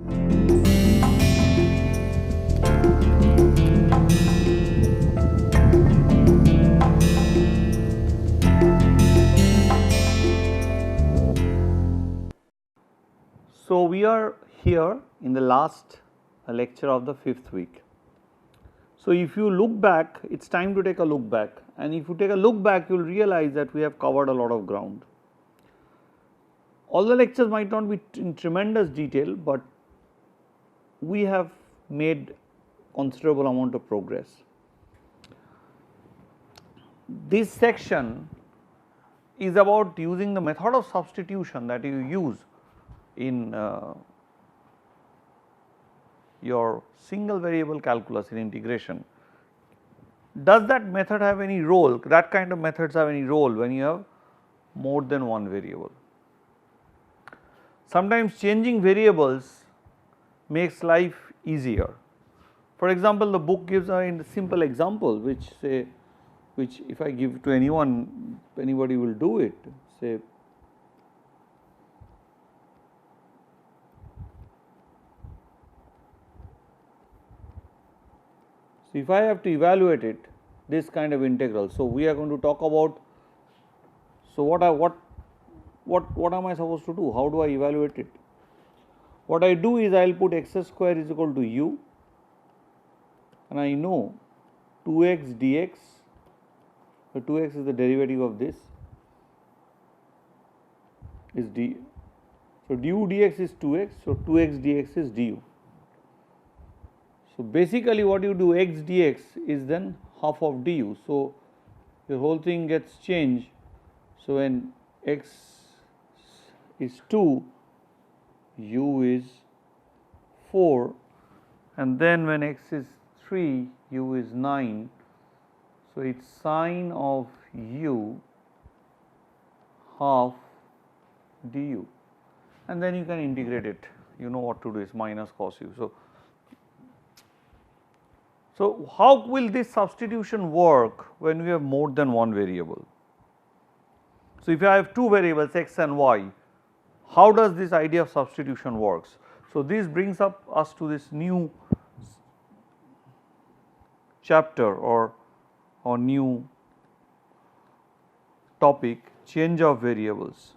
So, we are here in the last lecture of the 5th week. So, if you look back, it is time to take a look back, and if you take a look back, you will realize that we have covered a lot of ground. All the lectures might not be in tremendous detail, but we have made considerable amount of progress. This section is about using the method of substitution that you use in your single variable calculus in integration. Does that method have any role? That kind of methods have any role when you have more than one variable? Sometimes changing variables makes life easier. For example, the book gives a simple example which if I give to anyone, anybody will do it. Say, so if I have to evaluate it, this kind of integral. So we are going to talk about. So what am I supposed to do? How do I evaluate it? What I do is I will put x square is equal to u, and I know 2x dx. So 2x is the derivative of this is d. So du dx is 2x. So 2x dx is du. So basically what you do, x dx is then half of du. So your whole thing gets changed. So when x is 2, u is 4, and then when x is 3, u is 9. So it is sine of u half du, and then you can integrate it. You know what to do, is minus cos u. So how will this substitution work when we have more than one variable? So if I have two variables x and y, how does this idea of substitution works? So this brings us to this new chapter or new topic, change of variables.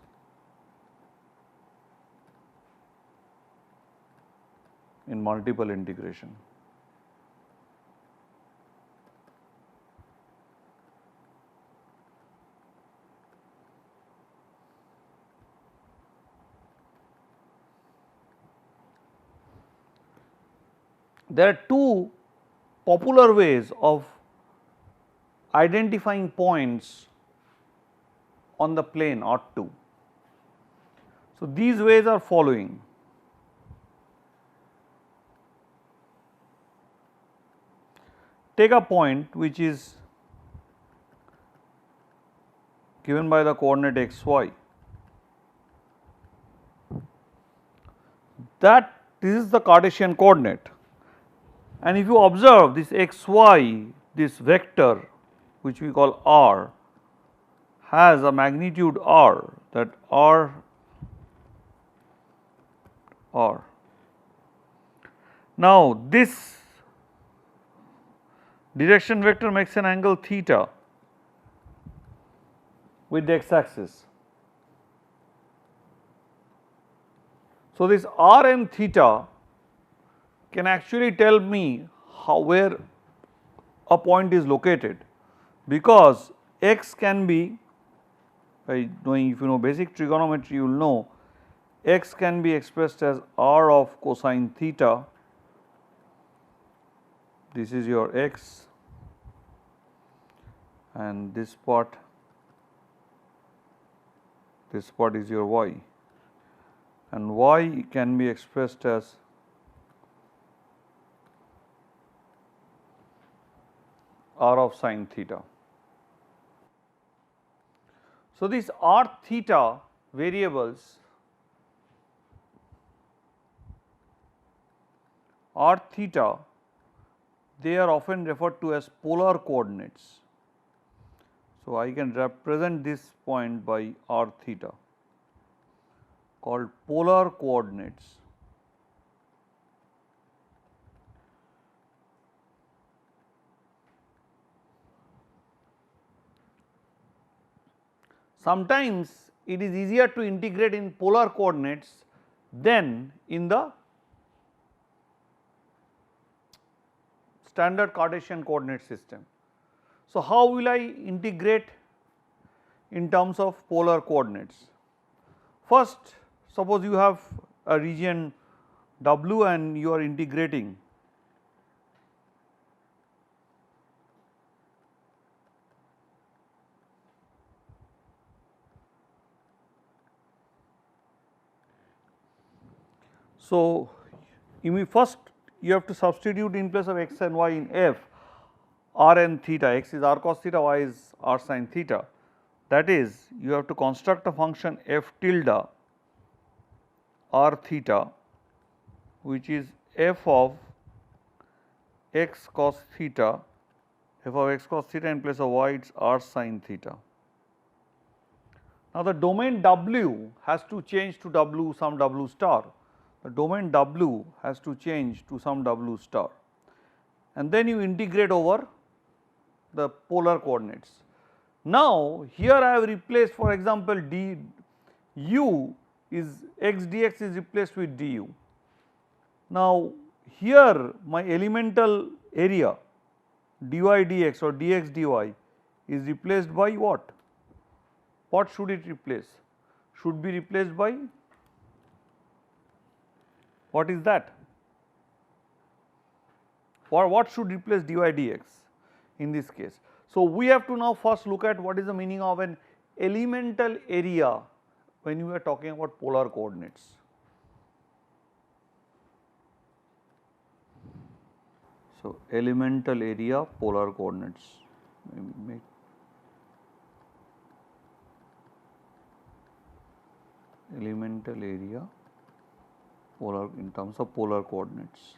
In multiple integration. There are two popular ways of identifying points on the plane R2. So these ways are following. Take a point which is given by the coordinate x, y. This is the Cartesian coordinate, and if you observe this x, y, this vector which we call r has a magnitude r, that r. Now this direction vector makes an angle theta with the x axis. So this r and theta can actually tell me where a point is located, because x can be, by knowing, if you know basic trigonometry, you will know x can be expressed as r of cosine theta. This is your x, and this part is your y, and y can be expressed as r of sine theta. So these r theta variables, r theta, they are often referred to as polar coordinates. So I can represent this point by r theta, called polar coordinates. sometimes it is easier to integrate in polar coordinates than in the standard Cartesian coordinate system. So, how will I integrate in terms of polar coordinates? First, suppose you have a region W and you are integrating so first you have to substitute in place of x and y in f r and theta, x is r cos theta, y is r sin theta. That is, you have to construct a function f tilde r theta, which is f of x cos theta, f of x cos theta in place of y it is r sin theta. Now, the domain W has to change to W some W star, the domain W has to change to some W star, and then you integrate over the polar coordinates. Now, here I have replaced, for example, du is x dx is replaced with du. Now, here my elemental area dy dx or dx dy is replaced by what? What should it replace? Should be replaced by what is that? For what should replace dy dx in this case? So, we have to now first look at what is the meaning of an elemental area when we are talking about polar coordinates. So, elemental area polar coordinates, make elemental area polar in terms of polar coordinates.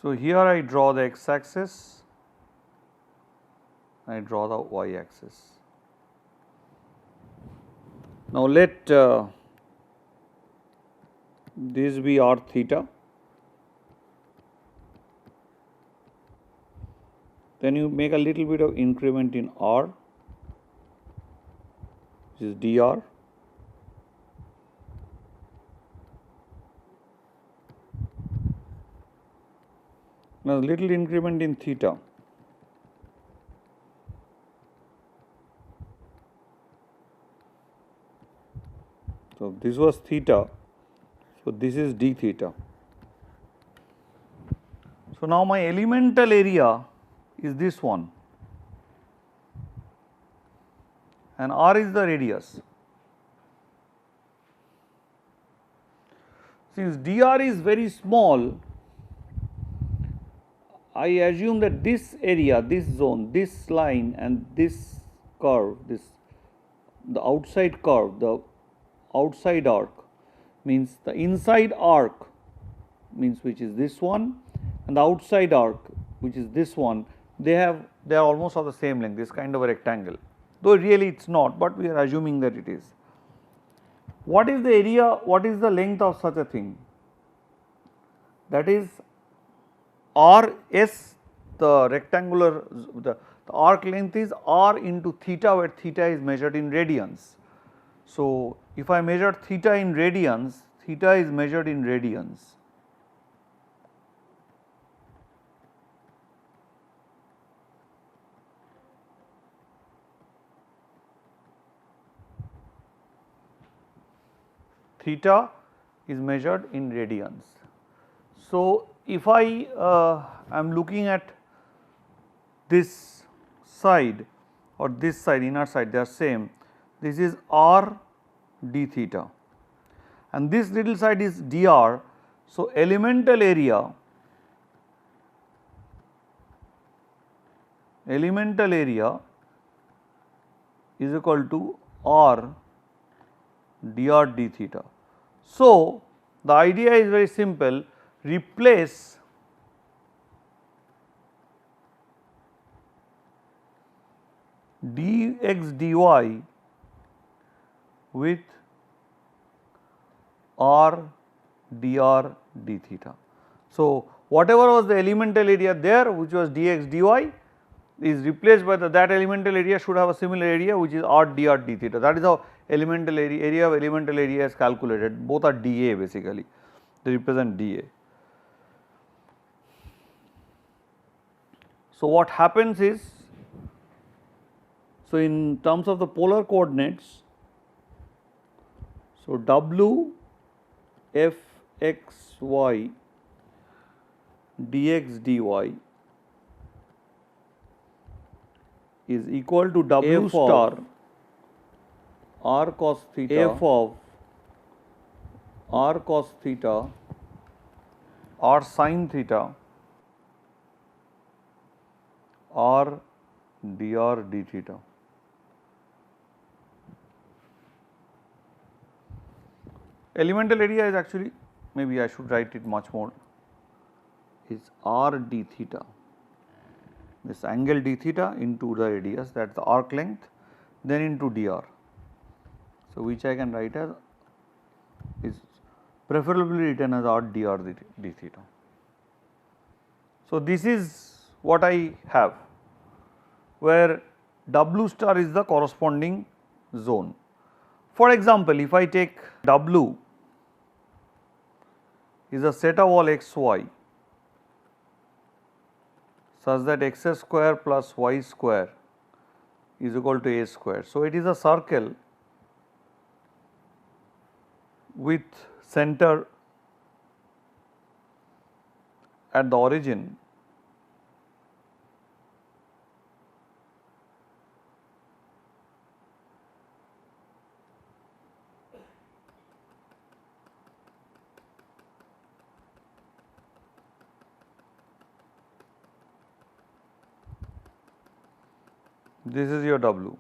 So, here I draw the x axis, I draw the y axis. Now, let this be r theta, then you make a little bit of increment in r, which is dr. Now, little increment in theta. So, this was theta, so this is d theta. So, now my elemental area is this one and r is the radius. Since dr is very small, I assume that this area, this zone, this line and this curve, the outside curve, the outside arc means the inside arc means which is this one and the outside arc which is this one, they are almost of the same length, this kind of a rectangle, though really it is not, but we are assuming that it is. What is the area, what is the length of such a thing? That is rs, the rectangular, the arc length is r into theta, where theta is measured in radians. So, if I measure theta in radians, theta is measured in radians. Theta is measured in radians. So, if I am looking at this side or this side, inner side, they are same, this is r d theta and this little side is dr. So, elemental area is equal to r dr d theta. So, the idea is very simple, replace dx dy with r dr d theta. So, whatever was the elemental area there, which was dx dy, is replaced by that elemental area should have a similar area, which is r dr d theta. That is how elemental area of elemental area is calculated. Both are dA basically, they represent dA. So what happens is, so in terms of the polar coordinates, so w f x y dx dy is equal to w star r cos theta f of r cos theta r sin theta r dr d theta. Elemental area is actually, maybe I should write it much more, is r d theta, this angle d theta into the radius, that is the arc length, then into dr. So which I can write as, is preferably written as r dr d theta. So this is what I have, where w star is the corresponding zone. For example, if I take W is a set of all x y such that x square plus y square is equal to a square. So it is a circle with center at the origin this is your W.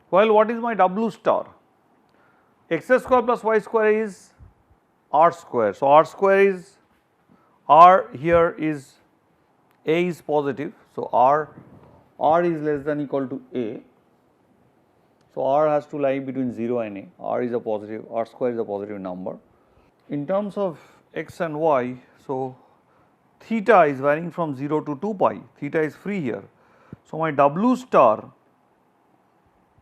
Well, what is my W star? X square plus y square is r square. So r square is, r here is, a is positive. So r is less than equal to a. So r has to lie between 0 and a. R is a positive, r square is a positive number. In terms of x and y, so theta is varying from 0 to 2 pi, theta is free here. So my W star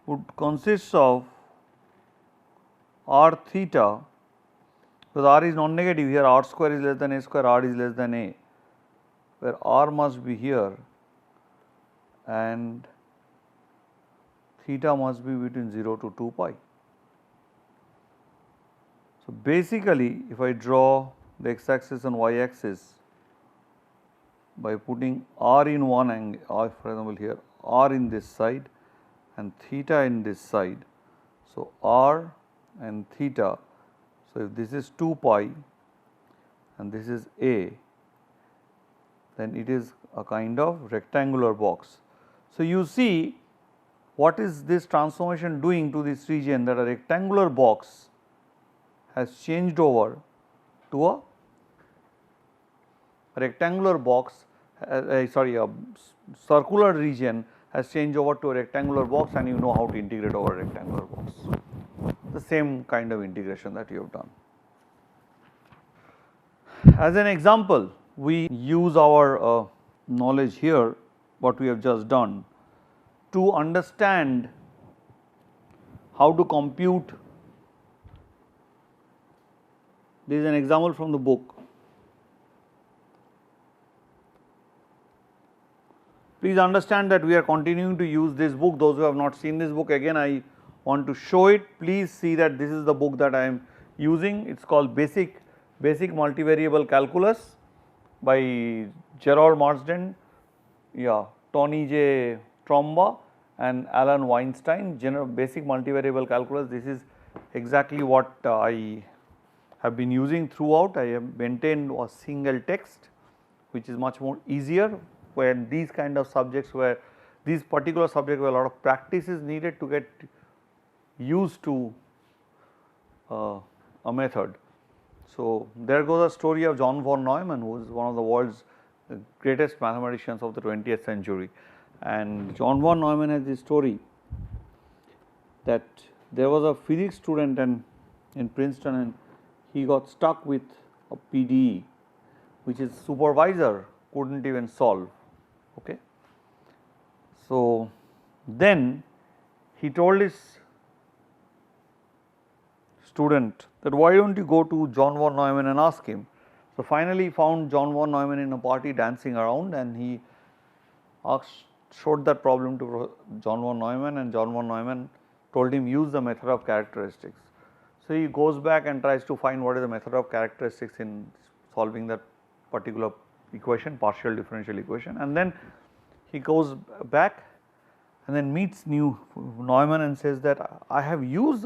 would consist of r theta, because r is non-negative here, r square is less than a square, r is less than a, where r must be here and theta must be between 0 to 2 pi. So basically, if I draw the x axis and y axis by putting r in one angle, for example here r in this side and theta in this side. So r and theta, so if this is 2 pi and this is a, then it is a kind of rectangular box. So you see what is this transformation doing to this region, that a rectangular box has changed over to a rectangular box, a circular region has changed over to a rectangular box, and you know how to integrate over a rectangular box. The same kind of integration that you have done. As an example, we use our knowledge here, what we have just done, to understand how to compute. This is an example from the book. Please understand that we are continuing to use this book. Those who have not seen this book, again I want to show it. Please see that this is the book that I am using. It is called Basic Multivariable Calculus by Gerald Marsden, Tony J. Tromba and Alan Weinstein. Basic Multivariable Calculus. This is exactly what I have been using throughout. I have maintained a single text, which is much more easier when these kind of subjects, where these particular subject where a lot of practice is needed to get used to a method. So there goes a story of John von Neumann, who is one of the world's greatest mathematicians of the 20th century. And John von Neumann has this story that there was a physics student in Princeton, and he got stuck with a PDE, which his supervisor couldn't even solve. Okay. So, then he told his student that why don't you go to John von Neumann and ask him. So, finally he found John von Neumann in a party dancing around, and he showed that problem to John von Neumann, and John von Neumann told him use the method of characteristics. So, he goes back and tries to find what is the method of characteristics in solving that particular equation, partial differential equation, and then he goes back and then meets Neumann and says that I have used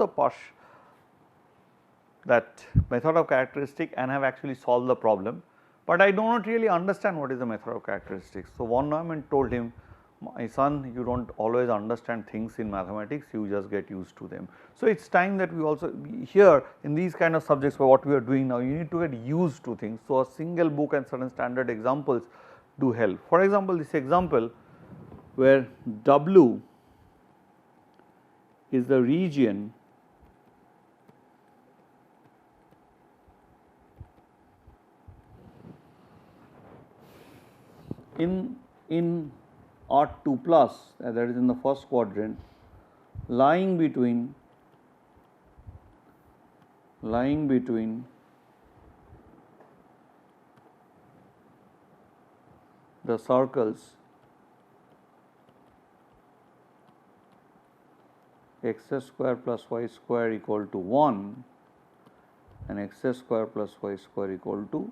that method of characteristic and have actually solved the problem, but I do not really understand what is the method of characteristics. So, von Neumann told him, my son, you do not always understand things in mathematics, you just get used to them. So, it is time that we also here in these kind of subjects what we are doing now, you need to get used to things. So, a single book and certain standard examples do help. For example, this example where W is the region in R2 plus, that is in the first quadrant, lying between the circles x square plus y square equal to 1 and x square plus y square equal to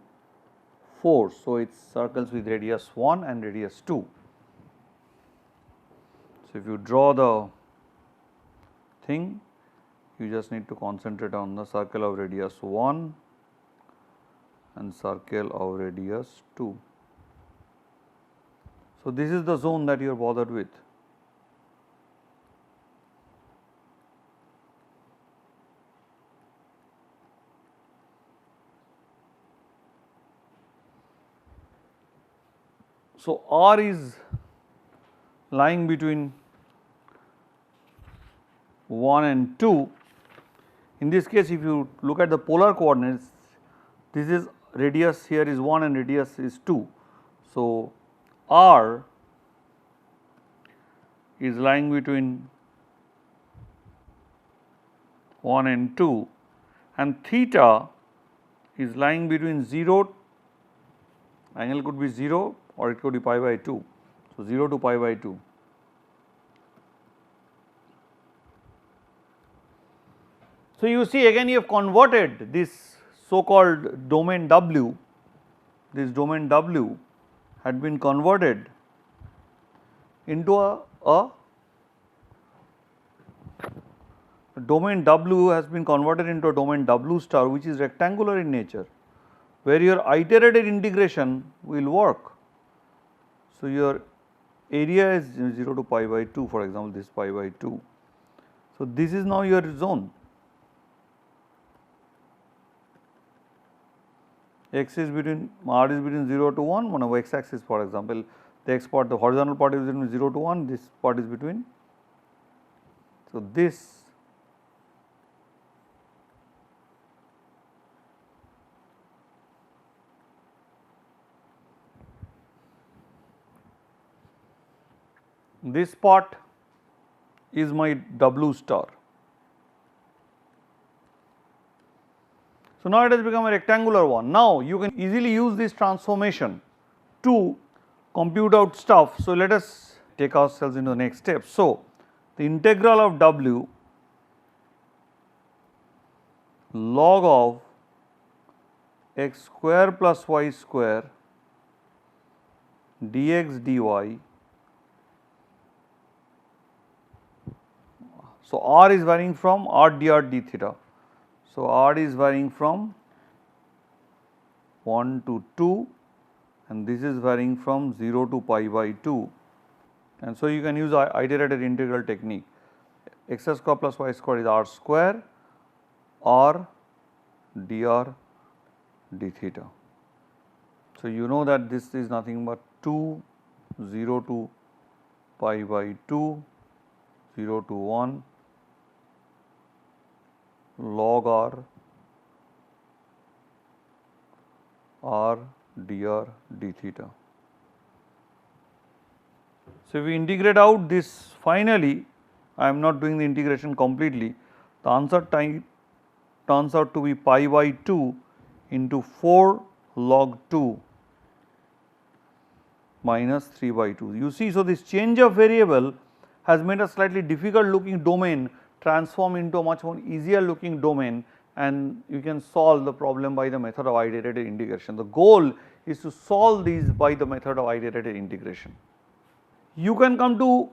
4. So, it is circles with radius 1 and radius 2. So, if you draw the thing, you just need to concentrate on the circle of radius 1 and circle of radius 2. So, this is the zone that you are bothered with. So, R is lying between 1 and 2. In this case, if you look at the polar coordinates, this is radius here is 1 and radius is 2. So, R is lying between 1 and 2 and theta is lying between 0, angle could be 0 or it could be pi by 2. So, 0 to pi by 2. So, you see again you have converted this so called domain W, this domain W had been converted into a domain W has been converted into a domain W star, which is rectangular in nature, where your iterated integration will work. So, your area is 0 to pi by 2, for example, this pi by 2. So, this is now your zone. X is between R is between 0 to 1, one of x axis, for example, the x part, the horizontal part is between 0 to 1, this part is between. So, this part is my W star. So, now it has become a rectangular one. Now, you can easily use this transformation to compute out stuff. So, let us take ourselves into the next step. So, the integral of W log of x square plus y square dx dy. So, R is varying from r dr d theta. So, R is varying from 1 to 2 and this is varying from 0 to pi by 2, and so you can use iterated integral technique. X square plus y square is r square r dr d theta. So, you know that this is nothing but 2 0 to pi by 2 0 to 1 log r r dr d theta. So, if we integrate out this, finally I am not doing the integration completely, the answer turns out to be pi by 2 into 4 log 2 minus 3 by 2. You see, so this change of variable has made a slightly difficult looking domain transform into a much more easier looking domain, and you can solve the problem by the method of iterated integration. The goal is to solve these by the method of iterated integration. You can come to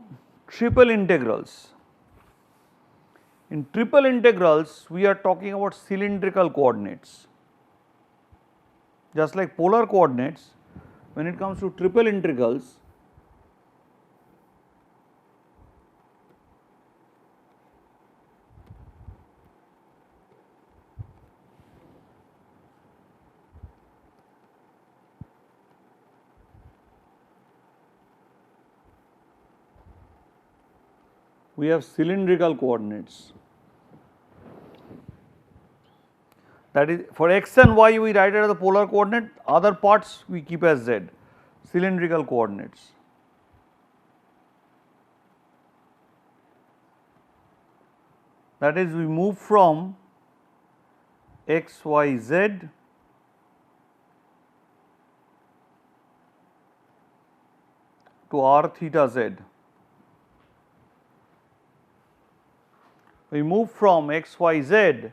triple integrals. In triple integrals, we are talking about cylindrical coordinates. Just like polar coordinates, when it comes to triple integrals, we have cylindrical coordinates. That is, for x and y we write it as the polar coordinate, other parts we keep as z, cylindrical coordinates. That is, we move from x, y, z to r theta z. We move from x, y, z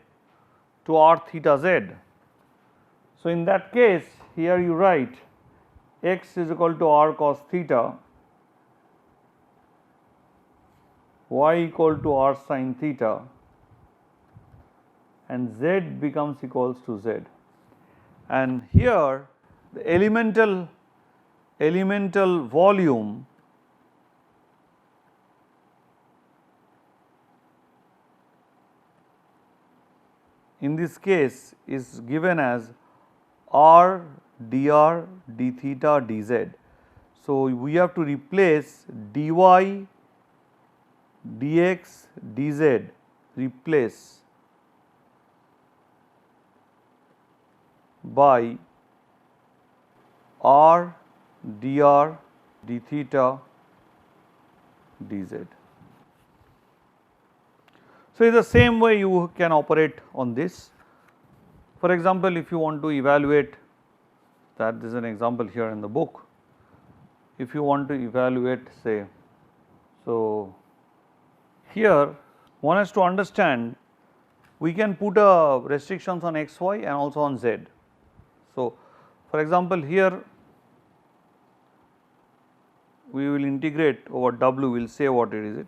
to r theta z. So, in that case, here you write x is equal to r cos theta, y equal to r sin theta, and z becomes equals to z. And here the elemental volume in this case is given as r dr d theta dz. So, we have to replace dy dx dz, replace by r dr d theta dz. So, it is the same way you can operate on this. For example, if you want to evaluate that, this is an example here in the book. If you want to evaluate, say, so here one has to understand we can put restrictions on x, y and also on z. So, for example, here we will integrate over w, we will say what it is,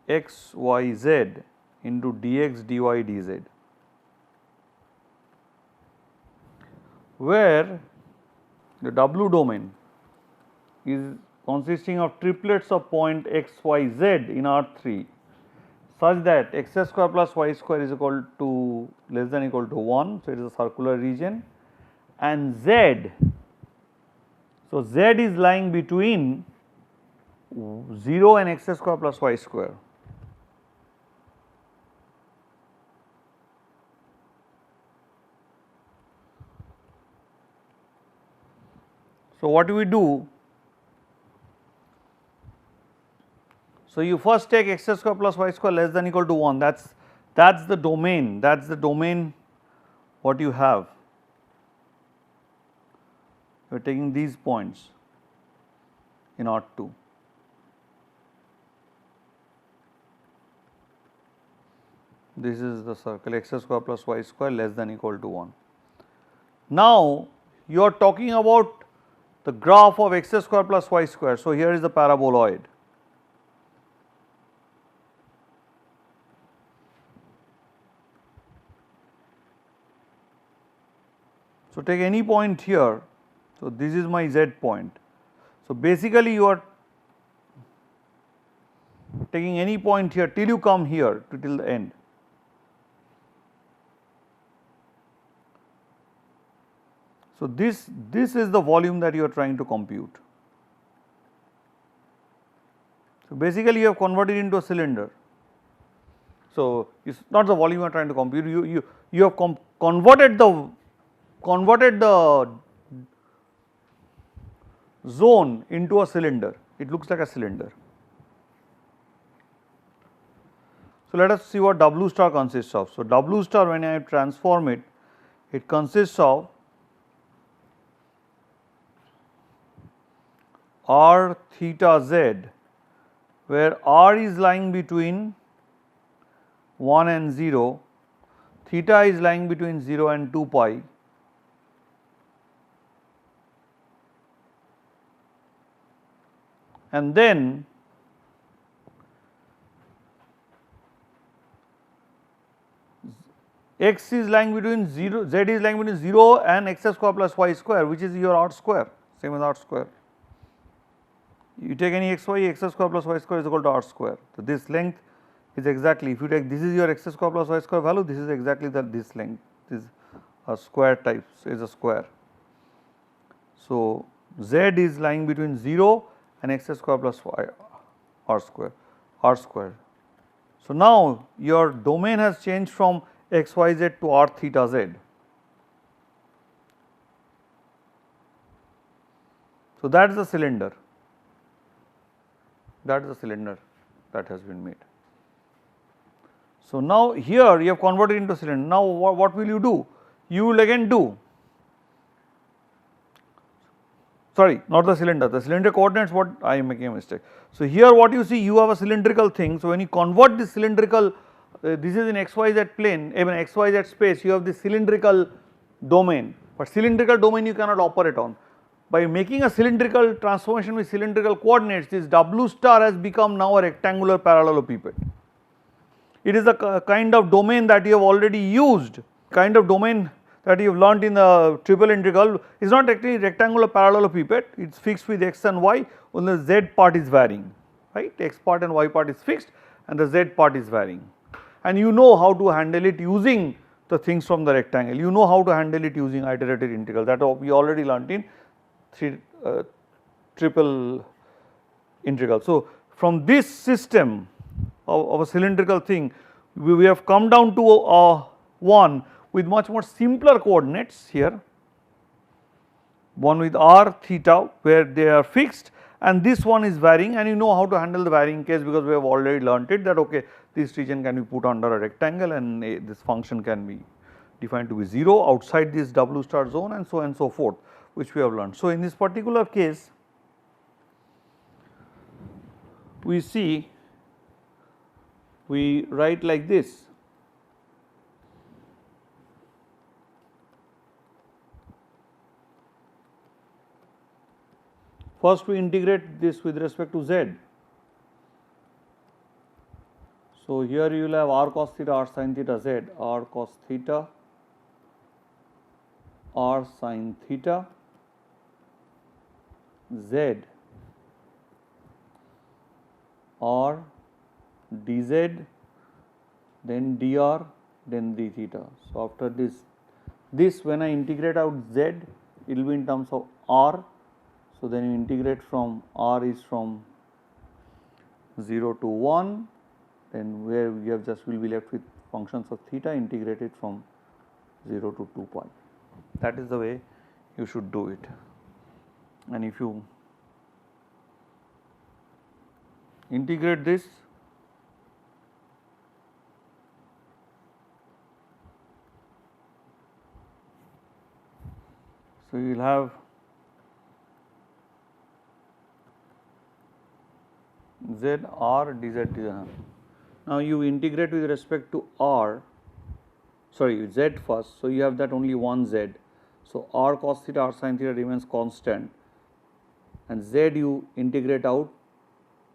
x, y, z into dx, dy, dz, where the w domain is consisting of triplets of point x, y, z in R3 such that x square plus y square is equal to less than equal to 1. So, it is a circular region, and z, so z is lying between 0 and x square plus y square. So, what do we do? So, you first take x square plus y square less than equal to 1, that is the domain what you have. You are taking these points in R2. This is the circle x square plus y square less than equal to 1. Now, you are talking about the graph of x square plus y square. So, here is the paraboloid. So, take any point here. So, this is my z point. So, basically you are taking any point here till you come here to till the end. So, this is the volume that you are trying to compute. So, basically you have converted into a cylinder. So, it is not the volume you are trying to compute, you have converted the converted the zone into a cylinder. It looks like a cylinder. So, let us see what W star consists of. So, W star, when I transform it, it consists of r theta z, where r is lying between 1 and 0, theta is lying between 0 and 2 pi, and then x is lying between 0, z is lying between 0 and x square plus y square, which is your r square, same as r square. You take any x y, x square plus y square is equal to r square. So, this length is exactly, if you take this is your x square plus y square value, this is exactly this length, this a square type is a square. So, z is lying between 0 and x square plus y r square. So, now your domain has changed from x y z to r theta z. So, that is the cylinder, that is the cylinder that has been made. So, now here you have converted into cylinder. Now, what will you do? You will again do, sorry, not the cylinder coordinates, what I am making a mistake. So, here what you see, you have a cylindrical thing. So, when you convert this cylindrical, this is in xyz plane, even xyz space, you have this cylindrical domain, but cylindrical domain you cannot operate on. By making a cylindrical transformation with cylindrical coordinates, this W star has become now a rectangular parallelepiped. It is a kind of domain that you have already used, kind of domain that you have learnt in the triple integral is not actually rectangular parallelepiped, it is fixed with x and y, only the z part is varying, right, x part and y part is fixed and the z part is varying. And you know how to handle it using the things from the rectangle, you know how to handle it using iterated integral, that we already learnt in triple integral. So, from this system of a cylindrical thing, we have come down to one with much more simpler coordinates here, one with r theta where they are fixed, and this one is varying, and you know how to handle the varying case because we have already learnt it that okay, this region can be put under a rectangle and this function can be defined to be 0 outside this W star zone and so on and so forth, which we have learnt. So, in this particular case we see, we write like this. First we integrate this with respect to z. So, here you will have r cos theta, r sin theta z, r cos theta, r sin theta, z, r dz, then dr, then d theta. So, after this when I integrate out z, it will be in terms of r. So, then you integrate from r is from 0 to 1, then where we have just will be left with functions of theta integrated from 0 to 2 pi. That is the way you should do it. And if you integrate this, so you will have z r dz dz. Now, you integrate with respect to r, sorry z first. So, you have that only one z. So, r cos theta, r sin theta remains constant, and z you integrate out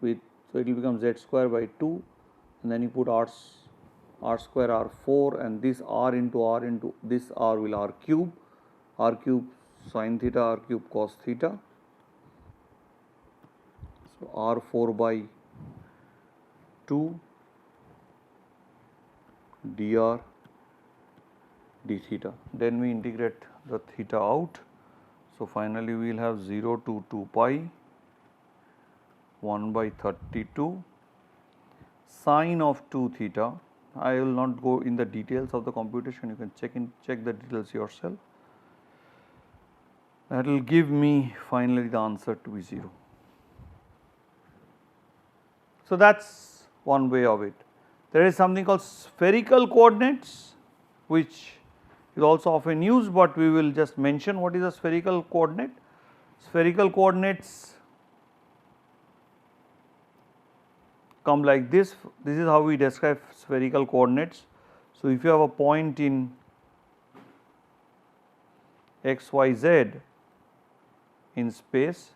with, so it will become z square by 2, and then you put r square r 4, and this r into this r will r cube sin theta, r cube cos theta. So, r 4 by 2 dr d theta, then we integrate the theta out. So, finally, we will have 0 to 2 pi 1 by 32 sine of 2 theta. I will not go in the details of the computation, you can check the details yourself. that will give me finally the answer to be 0. So, that is one way of it. There is something called spherical coordinates, which is also often used, but we will just mention what is a spherical coordinate. Spherical coordinates come like this. This is how we describe spherical coordinates. So, if you have a point in x, y, z in space,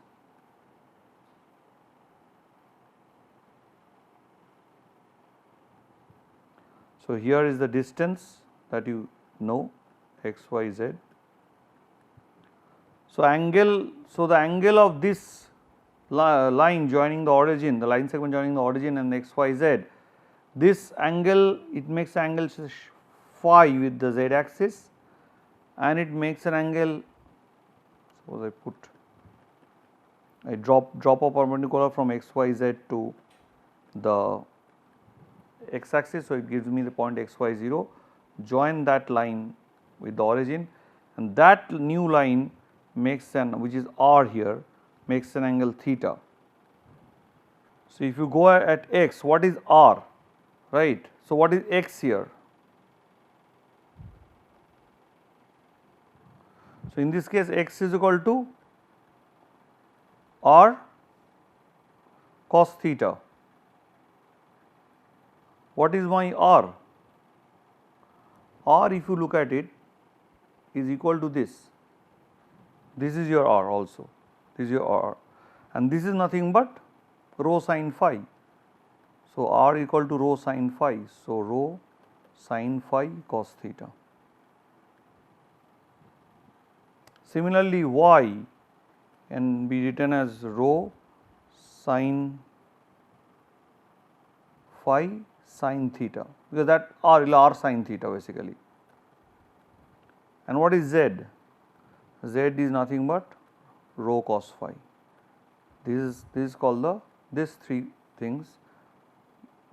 so here is the distance that you know, x, y, z. So, the angle of this line joining the origin, the line segment joining the origin and x, y, z, this angle, it makes angle phi with the z axis, and it makes an angle, suppose I drop a perpendicular from x, y, z to the x axis. So, it gives me the point x, y, 0, join that line with the origin, and that new line makes an, which is r here, makes an angle theta. So, if you go at x, what is r, right? So, what is x here? So, in this case x is equal to r cos theta. What is my r? R, if you look at it, is equal to this. This is your r also, this is your r, and this is nothing but rho sin phi. So, r equal to rho sin phi. So, rho sin phi cos theta. Similarly, y can be written as rho sin phi sin theta, because that r sin theta basically. And what is z? Z is nothing but rho cos phi. This is called these three things.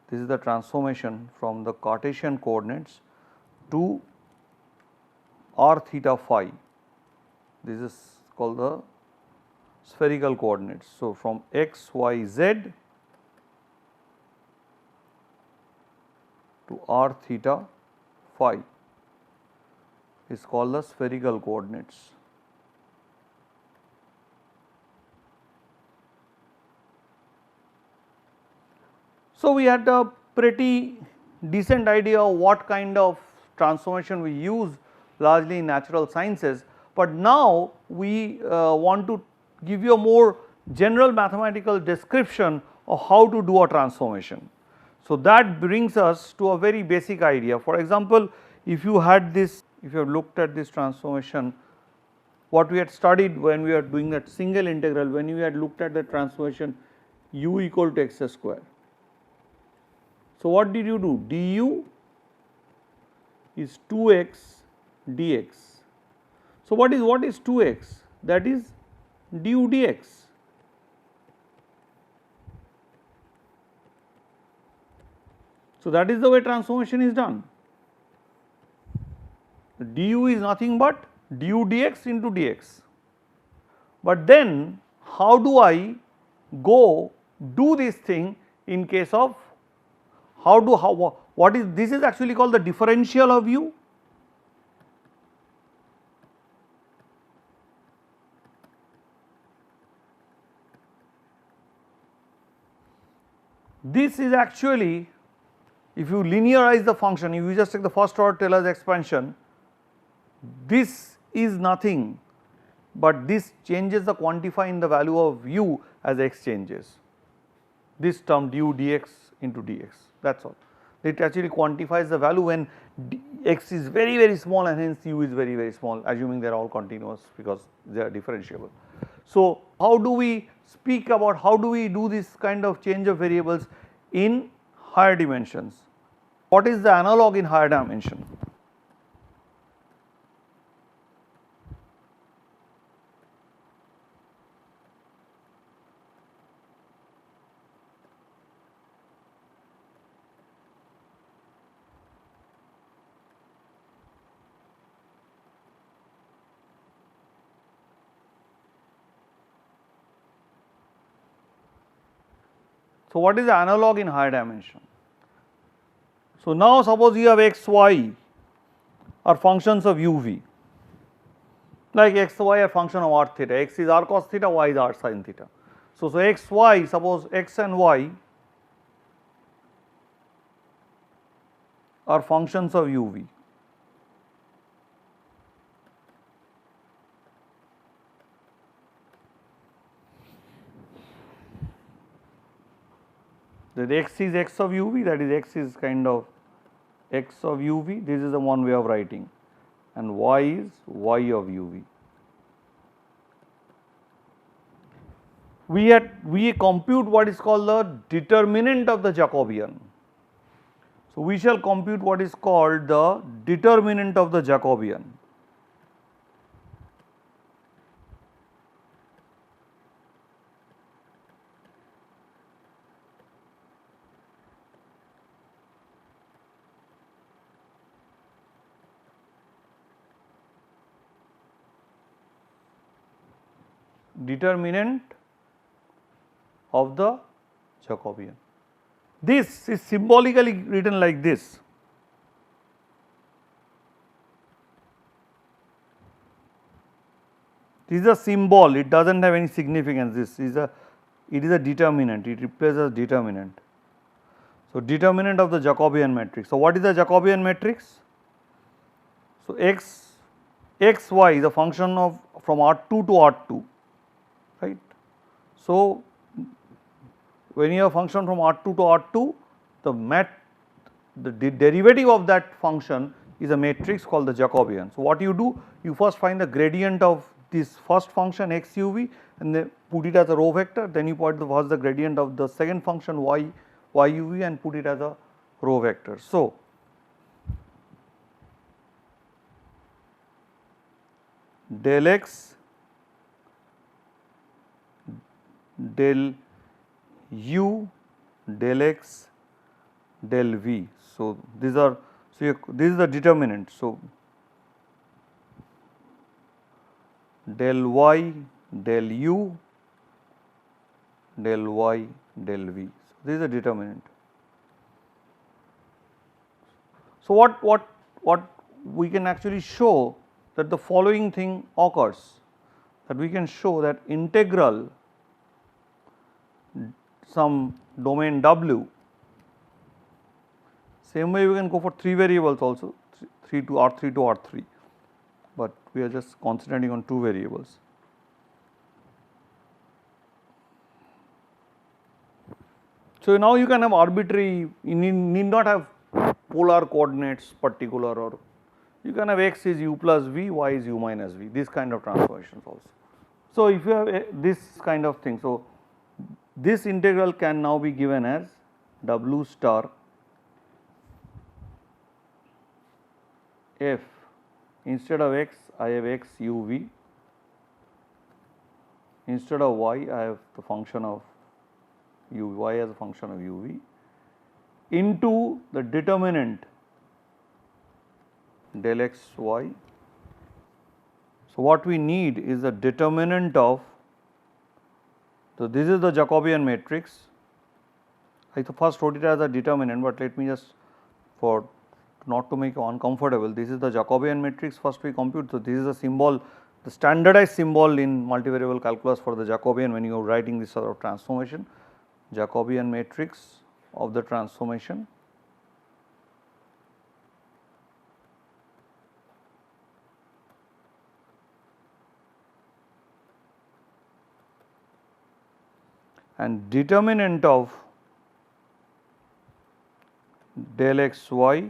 This is the transformation from the Cartesian coordinates to r theta phi. This is called the spherical coordinates. So, from x, y, z to r theta phi is called the spherical coordinates. So, we had a pretty decent idea of what kind of transformation we use largely in natural sciences, but now we want to give you a more general mathematical description of how to do a transformation. So, that brings us to a very basic idea. For example, if you had this, if you have looked at this transformation, what we had studied when we were doing that single integral, when we had looked at the transformation u equal to x square. So, what did you do? du is 2x dx. So, what is 2x? That is du dx. So, that is the way transformation is done. Du is nothing but du dx into dx. But then how do I go do this thing in case of what is this is actually called the differential of u. This is actually, if you linearize the function, if you just take the first order Taylor's expansion, this is nothing but this changes the quantifying the value of u as x changes. This term du dx into dx, that is all. It actually quantifies the value when x is very small and hence u is very small, assuming they are all continuous because they are differentiable. So, how do we speak about how do we do this kind of change of variables in higher dimensions? What is the analog in higher dimension? So, what is the analog in higher dimension? So, now suppose you have x, y are functions of u v, like x, y are function of r theta, x is r cos theta, y is r sin theta. So, x, y, suppose x and y are functions of u v. That x is x of u v, that is x is kind of x of u v, this is the one way of writing, and y is y of u v. We compute what is called the determinant of the Jacobian. So, we shall compute what is called the determinant of the Jacobian. Determinant of the Jacobian. This is symbolically written like this. This is a symbol, it does not have any significance. This is a, it is a determinant, it replaces determinant. So, determinant of the Jacobian matrix. So, what is the Jacobian matrix? So, x y is a function of from R2 to R2, right. So, when you have function from R2 to R2, the derivative of that function is a matrix called the Jacobian. So, what you do? You first find the gradient of this first function x u v and then put it as a row vector, then you put the gradient of the second function y u v and put it as a row vector. So, del x del u del x del v. So, these are, so this is the determinant. So, del y del u del y del v. So, this is the determinant. So, what we can actually show that the following thing occurs, that we can show that integral some domain W, same way we can go for 3 variables also, 3 to R3 to R3, but we are just concentrating on 2 variables. So, now you can have arbitrary, you need not have polar coordinates particular, or you can have x is u plus v, y is u minus v, this kind of transformations also. So, if you have this kind of thing, so this integral can now be given as W star f, instead of x I have x u v, instead of y I have the function of u, y as a function of u v, into the determinant del x y. So, what we need is a determinant of, so this is the Jacobian matrix. I first wrote it as a determinant, but let me just, for not to make you uncomfortable, this is the Jacobian matrix first we compute. So, this is a symbol, the standardized symbol in multivariable calculus for the Jacobian when you are writing this sort of transformation, Jacobian matrix of the transformation. And determinant of del x y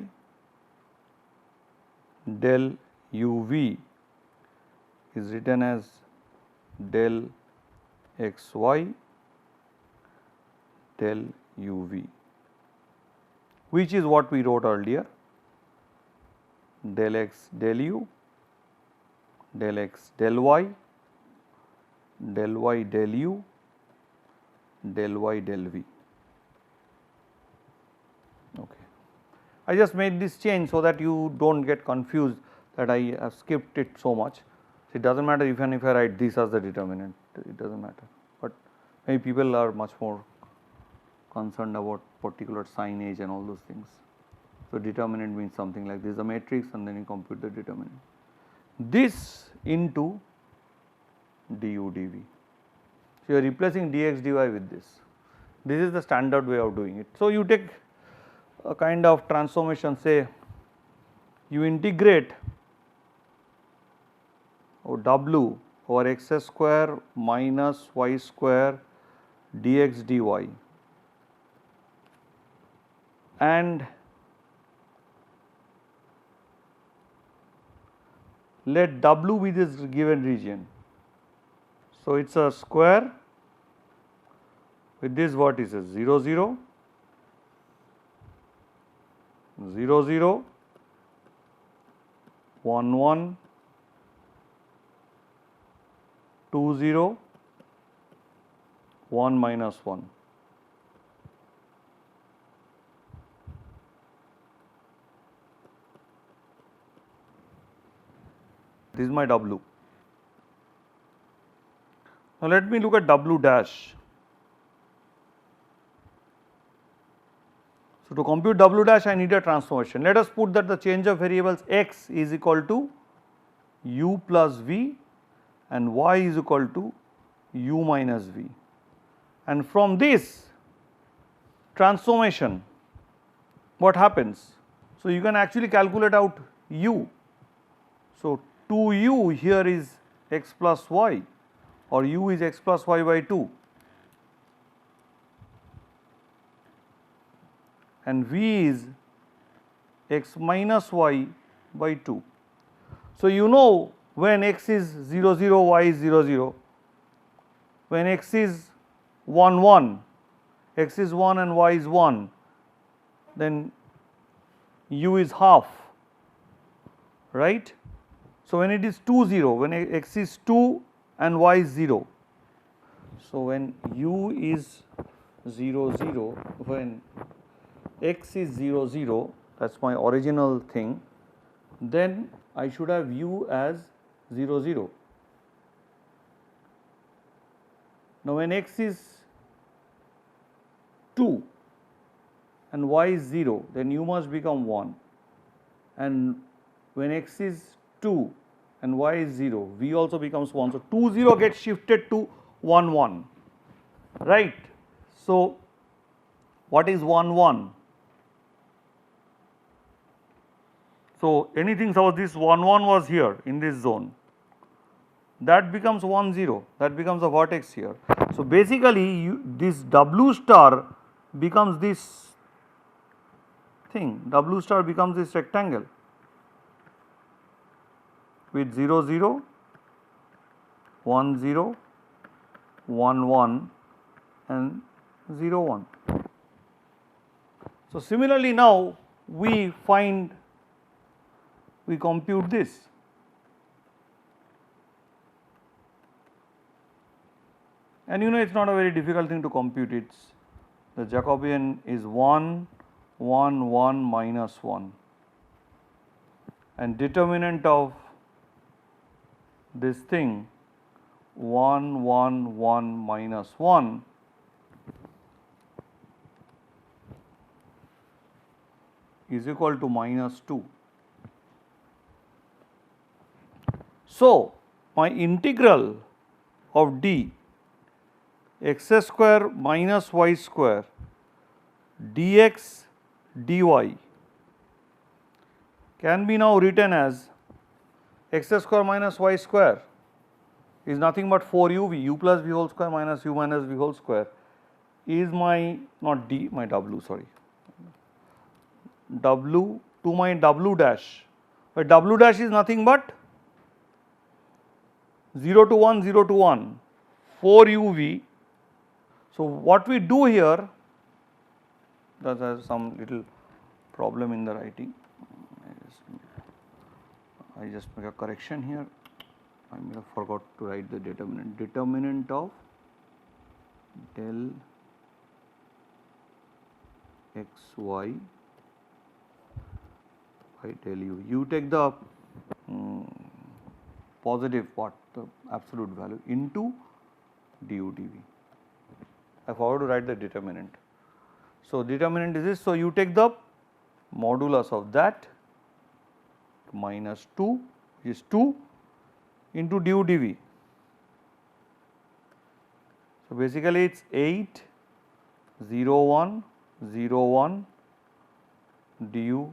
del u v is written as del x y del u v, which is what we wrote earlier, del x del u del x del y del u del y del v. Okay. I just made this change so that you do not get confused that I have skipped it so much. It does not matter even if I write this as the determinant, it does not matter, but maybe people are much more concerned about particular signage and all those things. So, determinant means something like this, the matrix, and then you compute the determinant. This into du dv. So, you are replacing dx dy with this. This is the standard way of doing it. So, you take a kind of transformation, say you integrate w over x square minus y square dx dy, and let w be this given region. So, it is a square with these vertices 0 0 0 0 1 1 2 0 1 minus 1. This is my w. Now, let me look at w dash. So, to compute w dash I need a transformation. Let us put that the change of variables x is equal to u plus v and y is equal to u minus v, and from this transformation what happens? So, you can actually calculate out u. So, 2u here is x plus y, or u is x plus y by 2, and v is x minus y by 2. So, you know when x is 0 0, y is 0 0, when x is 1 1, x is 1 and y is 1, then u is half, right. So, when it is 2 0, when x is 2 and y is 0, so when u is 0 0, when x is 0 0, that is my original thing, then I should have u as 0 0. Now, when x is 2 and y is 0, then u must become 1, and when x is 2 and y is 0, v also becomes 1. So, 2 0 gets shifted to 1 1, right. So, what is 1 1? So, anything suppose this 1 1 was here in this zone, that becomes 1 0, that becomes a vertex here. So, basically this w star becomes this thing, w star becomes this rectangle with 0 0, 1 0, 1 1 and 0 1. So, similarly now we compute this. And you know it is not a very difficult thing to compute. It's the Jacobian is 1 1 1 minus 1, and determinant of this thing 1 1 1 minus 1 is equal to minus 2. So, my integral of d x square minus y square dx dy can be now written as x square minus y square is nothing but 4uv, u plus v whole square minus u minus v whole square is my, not d, my w, sorry, w to my w dash, but w dash is nothing but 0 to 1, 0 to 1, 4uv. So, what we do here, that has some little problem in the writing, I just make a correction here, I may have forgot to write the determinant of del xy by del u. You take the positive part, the absolute value, into du dv. I forgot to write the determinant. So, determinant is this. So, you take the modulus of that minus 2 is 2 into du dv. So, basically it is 8 0 1 0 1 du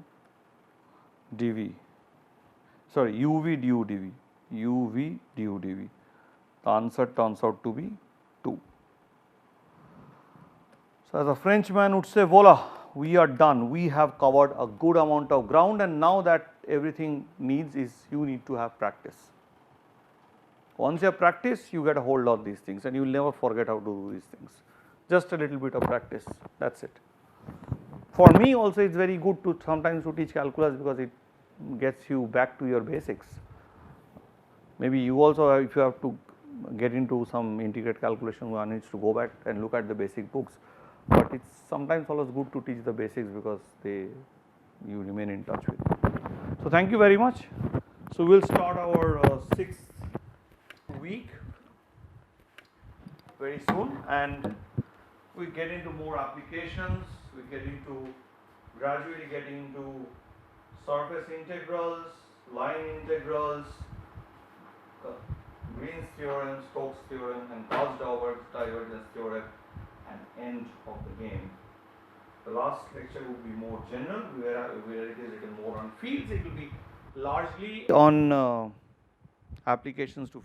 dv, sorry uv du dv, uv du dv. The answer turns out to be 2. So, as a Frenchman would say, voila, we are done, we have covered a good amount of ground, and now that everything needs is you need to have practice. Once you have practice, you get a hold of these things and you will never forget how to do these things. Just a little bit of practice, that is it. For me also it is very good to sometimes to teach calculus because it gets you back to your basics. Maybe you also if you have to get into some integrate calculation, one needs to go back and look at the basic books, but it is sometimes always good to teach the basics because you remain in touch with it. So, thank you very much. So, we will start our 6th week very soon, and we get into more applications, we gradually get into surface integrals, line integrals, Green's theorem, Stokes theorem, and Gauss divergence theorem, and end of the game. The last lecture will be more general, where it is written more on fields. It will be largely on applications to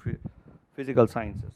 physical sciences.